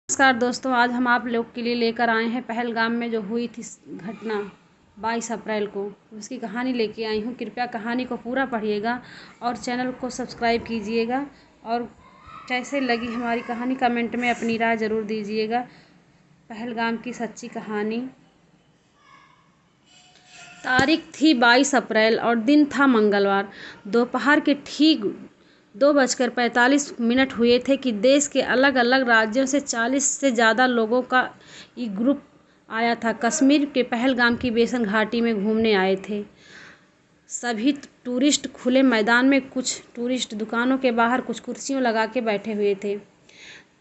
नमस्कार दोस्तों, आज हम आप लोग के लिए लेकर आए हैं पहलगाम में जो हुई थी घटना 22 अप्रैल को। उसकी कहानी लेके आई हूँ। कृपया कहानी को पूरा पढ़िएगा और चैनल को सब्सक्राइब कीजिएगा। और कैसे लगी हमारी कहानी कमेंट में अपनी राय ज़रूर दीजिएगा। पहलगाम की सच्ची कहानी। तारीख थी 22 अप्रैल और दिन था मंगलवार। दोपहर के ठीक 2:45 हुए थे कि देश के अलग अलग राज्यों से 40 से ज़्यादा लोगों का एक ग्रुप आया था। कश्मीर के पहलगाम की बेसन घाटी में घूमने आए थे सभी टूरिस्ट। खुले मैदान में कुछ टूरिस्ट दुकानों के बाहर कुछ कुर्सियों लगा के बैठे हुए थे।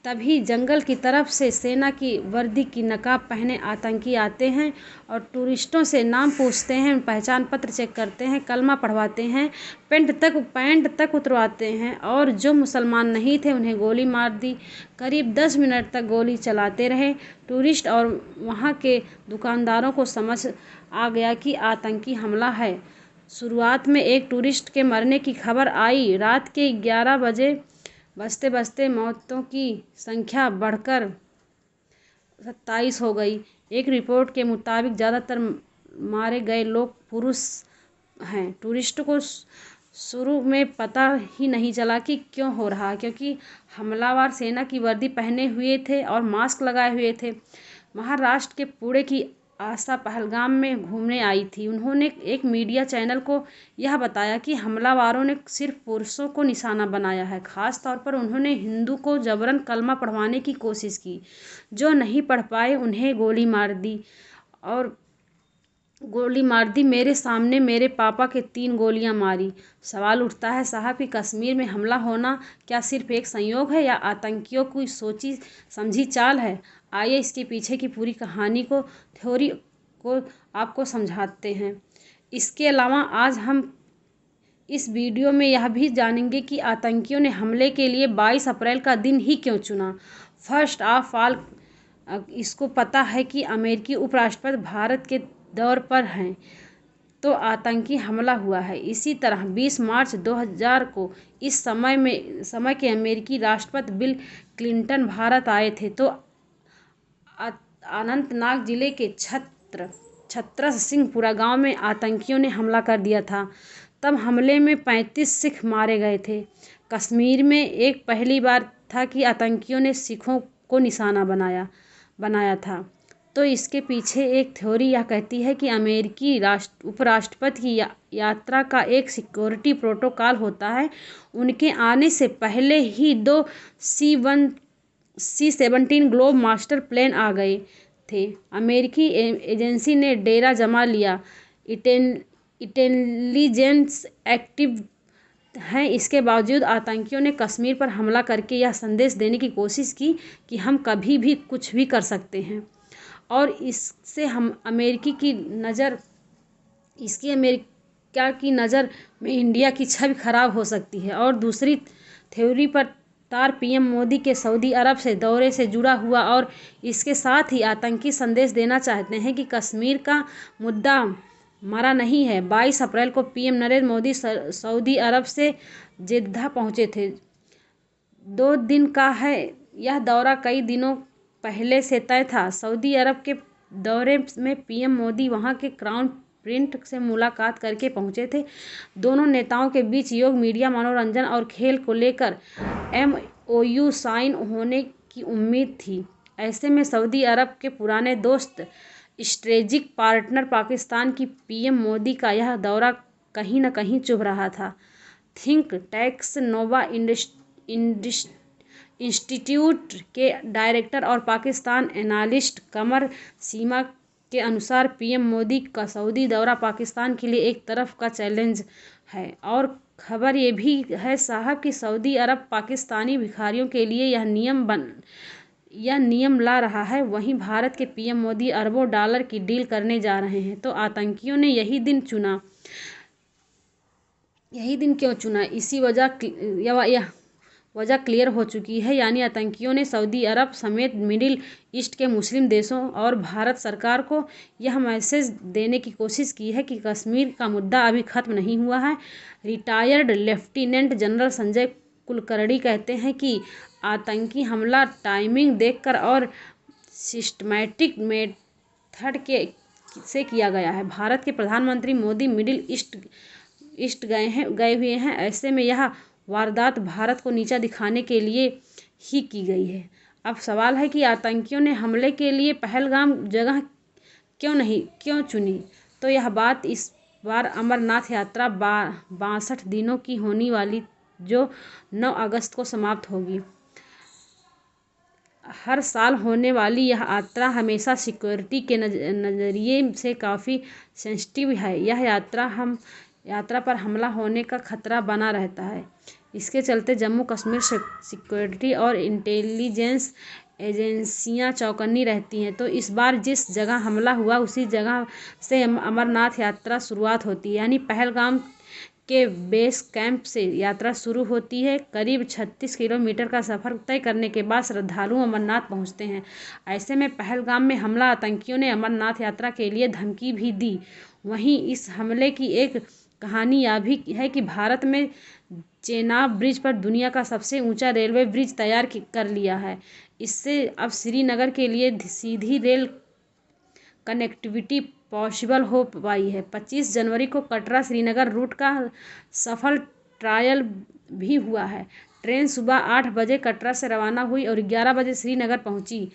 तभी जंगल की तरफ से सेना की वर्दी की नकाब पहने आतंकी आते हैं और टूरिस्टों से नाम पूछते हैं, पहचान पत्र चेक करते हैं, कलमा पढ़वाते हैं, पैंट तक उतरवाते हैं और जो मुसलमान नहीं थे उन्हें गोली मार दी। करीब 10 मिनट तक गोली चलाते रहे। टूरिस्ट और वहाँ के दुकानदारों को समझ आ गया कि आतंकी हमला है। शुरुआत में एक टूरिस्ट के मरने की खबर आई। रात के 11 बजते बजते मौतों की संख्या बढ़कर 27 हो गई। एक रिपोर्ट के मुताबिक ज़्यादातर मारे गए लोग पुरुष हैं। टूरिस्ट को शुरू में पता ही नहीं चला कि क्यों हो रहा, क्योंकि हमलावर सेना की वर्दी पहने हुए थे और मास्क लगाए हुए थे। महाराष्ट्र के पुणे की आशा पहलगाम में घूमने आई थी। उन्होंने एक मीडिया चैनल को यह बताया कि हमलावरों ने सिर्फ पुरुषों को निशाना बनाया है। खास तौर पर उन्होंने हिंदू को जबरन कलमा पढ़वाने की कोशिश की। जो नहीं पढ़ पाए उन्हें गोली मार दी। मेरे सामने मेरे पापा के 3 गोलियां मारी। सवाल उठता है साहब कि कश्मीर में हमला होना क्या सिर्फ एक संयोग है या आतंकियों की सोची समझी चाल है? आइए इसके पीछे की पूरी कहानी को, थ्योरी को आपको समझाते हैं। इसके अलावा आज हम इस वीडियो में यह भी जानेंगे कि आतंकियों ने हमले के लिए 22 अप्रैल का दिन ही क्यों चुना। फर्स्ट ऑफ ऑल, इसको पता है कि अमेरिकी उपराष्ट्रपति भारत के दौर पर हैं, तो आतंकी हमला हुआ है। इसी तरह 20 मार्च 2000 को इस समय के अमेरिकी राष्ट्रपति बिल क्लिंटन भारत आए थे, तो अनंतनाग जिले के छत्रस सिंहपुरा गांव में आतंकियों ने हमला कर दिया था। तब हमले में 35 सिख मारे गए थे। कश्मीर में एक पहली बार था कि आतंकियों ने सिखों को निशाना बनाया था। तो इसके पीछे एक थ्योरी यह कहती है कि अमेरिकी उपराष्ट्रपति की यात्रा का एक सिक्योरिटी प्रोटोकॉल होता है। उनके आने से पहले ही 2 C-17 ग्लोब मास्टर प्लेन आ गए थे। अमेरिकी एजेंसी ने डेरा जमा लिया। इंटेलिजेंस एक्टिव हैं। इसके बावजूद आतंकियों ने कश्मीर पर हमला करके यह संदेश देने की कोशिश की कि हम कभी भी कुछ भी कर सकते हैं और इससे अमेरिका की नज़र में इंडिया की छवि खराब हो सकती है। और दूसरी थ्योरी पर तार पीएम मोदी के सऊदी अरब से दौरे से जुड़ा हुआ और इसके साथ ही आतंकी संदेश देना चाहते हैं कि कश्मीर का मुद्दा मरा नहीं है। 22 अप्रैल को पीएम नरेंद्र मोदी सऊदी अरब से जेद्दा पहुंचे थे। 2 दिन का है यह दौरा, कई दिनों पहले से तय था। सऊदी अरब के दौरे में पीएम मोदी वहां के क्राउन प्रिंस से मुलाकात करके पहुंचे थे। दोनों नेताओं के बीच योग, मीडिया, मनोरंजन और खेल को लेकर MOU साइन होने की उम्मीद थी। ऐसे में सऊदी अरब के पुराने दोस्त, स्ट्रेटेजिक पार्टनर पाकिस्तान की पीएम मोदी का यह दौरा कहीं न कहीं चुभ रहा था। थिंक टैंक्स नोवा इंस्टीट्यूट के डायरेक्टर और पाकिस्तान एनालिस्ट कमर सीमा के अनुसार पीएम मोदी का सऊदी दौरा पाकिस्तान के लिए एक तरफ का चैलेंज है। और खबर ये भी है साहब कि सऊदी अरब पाकिस्तानी भिखारियों के लिए यह नियम ला रहा है। वहीं भारत के पीएम मोदी अरबों डॉलर की डील करने जा रहे हैं। तो आतंकियों ने यही दिन क्यों चुना? इसी वजह क्लियर हो चुकी है। यानी आतंकियों ने सऊदी अरब समेत मिडिल ईस्ट के मुस्लिम देशों और भारत सरकार को यह मैसेज देने की कोशिश की है कि कश्मीर का मुद्दा अभी खत्म नहीं हुआ है। Retired lieutenant general Sanjay Kulkarni कहते हैं कि आतंकी हमला टाइमिंग देखकर और सिस्टमैटिक मेथड के से किया गया है। भारत के प्रधानमंत्री मोदी मिडिल ईस्ट गए हुए हैं। ऐसे में यह वारदात भारत को नीचा दिखाने के लिए ही की गई है। अब सवाल है कि आतंकियों ने हमले के लिए पहलगाम जगह क्यों चुनी। तो यह बात इस बार अमरनाथ यात्रा 62 दिनों की होने वाली, जो 9 अगस्त को समाप्त होगी। हर साल होने वाली यह यात्रा हमेशा सिक्योरिटी के नज़रिए से काफ़ी सेंसिटिव है। यह यात्रा पर हमला होने का खतरा बना रहता है। इसके चलते जम्मू कश्मीर सिक्योरिटी और इंटेलिजेंस एजेंसियां चौकन्नी रहती हैं। तो इस बार जिस जगह हमला हुआ उसी जगह से अमरनाथ यात्रा शुरुआत होती है, यानी पहलगाम के बेस कैंप से यात्रा शुरू होती है। करीब 36 किलोमीटर का सफ़र तय करने के बाद श्रद्धालु अमरनाथ पहुंचते हैं। ऐसे में पहलगाम में हमला आतंकियों ने अमरनाथ यात्रा के लिए धमकी भी दी। वहीं इस हमले की एक कहानी यह भी है कि भारत में चेनाब ब्रिज पर दुनिया का सबसे ऊंचा रेलवे ब्रिज तैयार कर लिया है। इससे अब श्रीनगर के लिए सीधी रेल कनेक्टिविटी पॉसिबल हो पाई है। 25 जनवरी को कटरा श्रीनगर रूट का सफल ट्रायल भी हुआ है। ट्रेन सुबह 8 बजे कटरा से रवाना हुई और 11 बजे श्रीनगर पहुंची।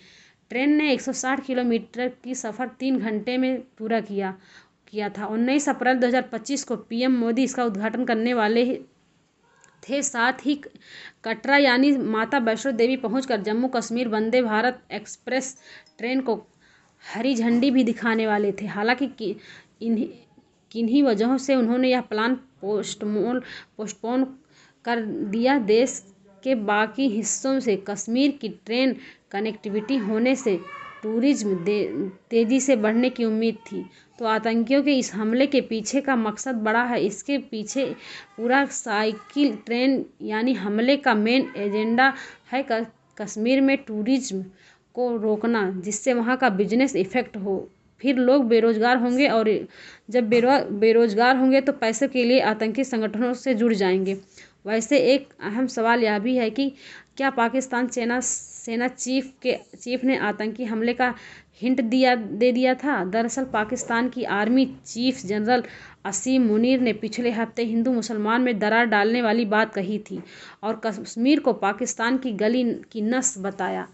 ट्रेन ने 160 किलोमीटर की सफ़र 3 घंटे में पूरा किया था। 19 अप्रैल 2025 को पीएम मोदी इसका उद्घाटन करने वाले थे। साथ ही कटरा यानी माता वैष्णो देवी पहुंचकर जम्मू कश्मीर वंदे भारत एक्सप्रेस ट्रेन को हरी झंडी भी दिखाने वाले थे। हालांकि किन्हीं वजहों से उन्होंने यह प्लान पोस्टपोन कर दिया। देश के बाकी हिस्सों से कश्मीर की ट्रेन कनेक्टिविटी होने से टूरिज्म तेज़ी से बढ़ने की उम्मीद थी। तो आतंकियों के इस हमले के पीछे का मकसद बड़ा है। इसके पीछे पूरा साइकिल ट्रेन यानी हमले का मेन एजेंडा है कश्मीर में टूरिज्म को रोकना, जिससे वहाँ का बिजनेस इफेक्ट हो। फिर लोग बेरोजगार होंगे और जब बेरोजगार होंगे तो पैसे के लिए आतंकी संगठनों से जुड़ जाएंगे। वैसे एक अहम सवाल यह भी है कि क्या पाकिस्तान सेना चीफ ने आतंकी हमले का हिंट दे दिया था। दरअसल पाकिस्तान की आर्मी चीफ जनरल असीम मुनीर ने पिछले हफ्ते हिंदू मुसलमान में दरार डालने वाली बात कही थी और कश्मीर को पाकिस्तान की गली की नस बताया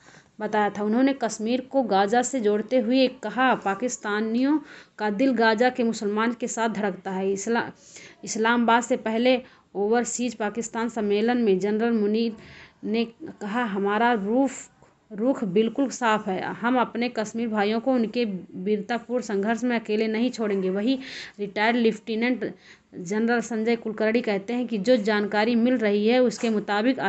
था। उन्होंने कश्मीर को गाजा से जोड़ते हुए कहा, पाकिस्तानियों का दिल गाजा के मुसलमान के साथ धड़कता है। इस्लामाबाद से पहले ओवरसीज पाकिस्तान सम्मेलन में जनरल मुनीर ने कहा, हमारा रुख बिल्कुल साफ है। हम अपने कश्मीर भाइयों को उनके वीरतापूर्ण संघर्ष में अकेले नहीं छोड़ेंगे। वहीं retired lieutenant general Sanjay Kulkarni कहते हैं कि जो जानकारी मिल रही है उसके मुताबिक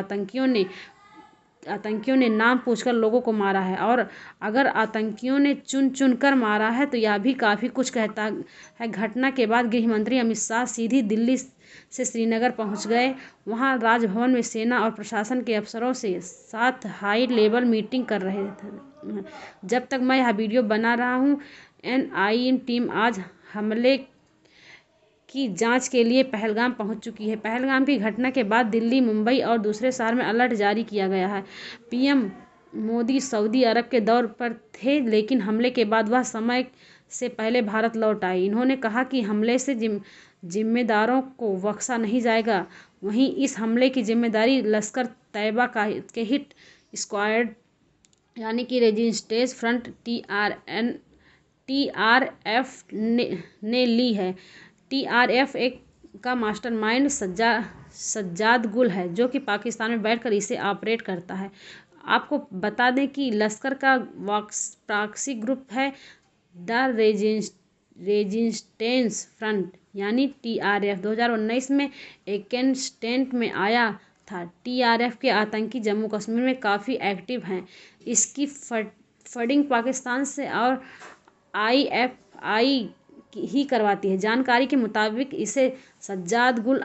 आतंकियों ने नाम पूछकर लोगों को मारा है और अगर आतंकियों ने चुन कर मारा है तो यह भी काफ़ी कुछ कहता है। घटना के बाद गृहमंत्री अमित शाह सीधी दिल्ली से श्रीनगर पहुंच गए। वहां राजभवन में सेना और प्रशासन के अफसरों से साथ हाई लेवल मीटिंग कर रहे थे। जब तक मैं यह वीडियो बना रहा हूं, एनआईए टीम आज हमले की जांच के लिए पहलगाम पहुंच चुकी है। पहलगाम की घटना के बाद दिल्ली, मुंबई और दूसरे शहर में अलर्ट जारी किया गया है। पीएम मोदी सऊदी अरब के दौर पर थे, लेकिन हमले के बाद वह समय से पहले भारत लौट आए। इन्होंने कहा कि हमले से जिम्मेदारों को बख्शा नहीं जाएगा। वहीं इस हमले की जिम्मेदारी लश्कर तैयबा के हिट स्क्वाड यानी कि रेजिस्टेंस फ्रंट TRF ने ली है। TRF का मास्टरमाइंड सज्जाद गुल है, जो कि पाकिस्तान में बैठकर इसे ऑपरेट करता है। आपको बता दें कि लश्कर का प्रॉक्सी ग्रुप है द रेजिस्टेंस फ्रंट यानी TRF। 2019 में अफगानिस्तान में आया था। TRF के आतंकी जम्मू कश्मीर में काफ़ी एक्टिव हैं। इसकी फंडिंग पाकिस्तान से और IFI ही करवाती है। जानकारी के मुताबिक इसे सज्जाद गुल,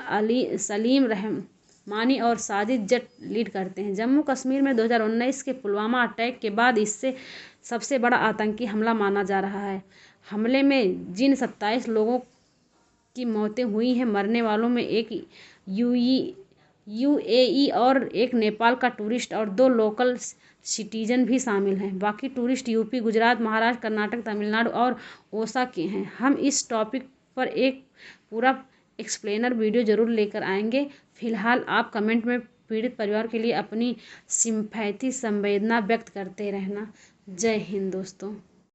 सलीम रहमानी और साजिद जट लीड करते हैं। जम्मू कश्मीर में 2019 के पुलवामा अटैक के बाद इससे सबसे बड़ा आतंकी हमला माना जा रहा है। हमले में जिन 27 लोगों की मौतें हुई हैं, मरने वालों में एक यूएई और एक नेपाल का टूरिस्ट और 2 लोकल सिटीजन भी शामिल हैं। बाकी टूरिस्ट यूपी, गुजरात, महाराष्ट्र, कर्नाटक, तमिलनाडु और ओसा के हैं। हम इस टॉपिक पर एक पूरा एक्सप्लेनर वीडियो ज़रूर लेकर आएंगे। फिलहाल आप कमेंट में पीड़ित परिवार के लिए अपनी सिंपैथी संवेदना व्यक्त करते रहना। जय हिंद दोस्तों।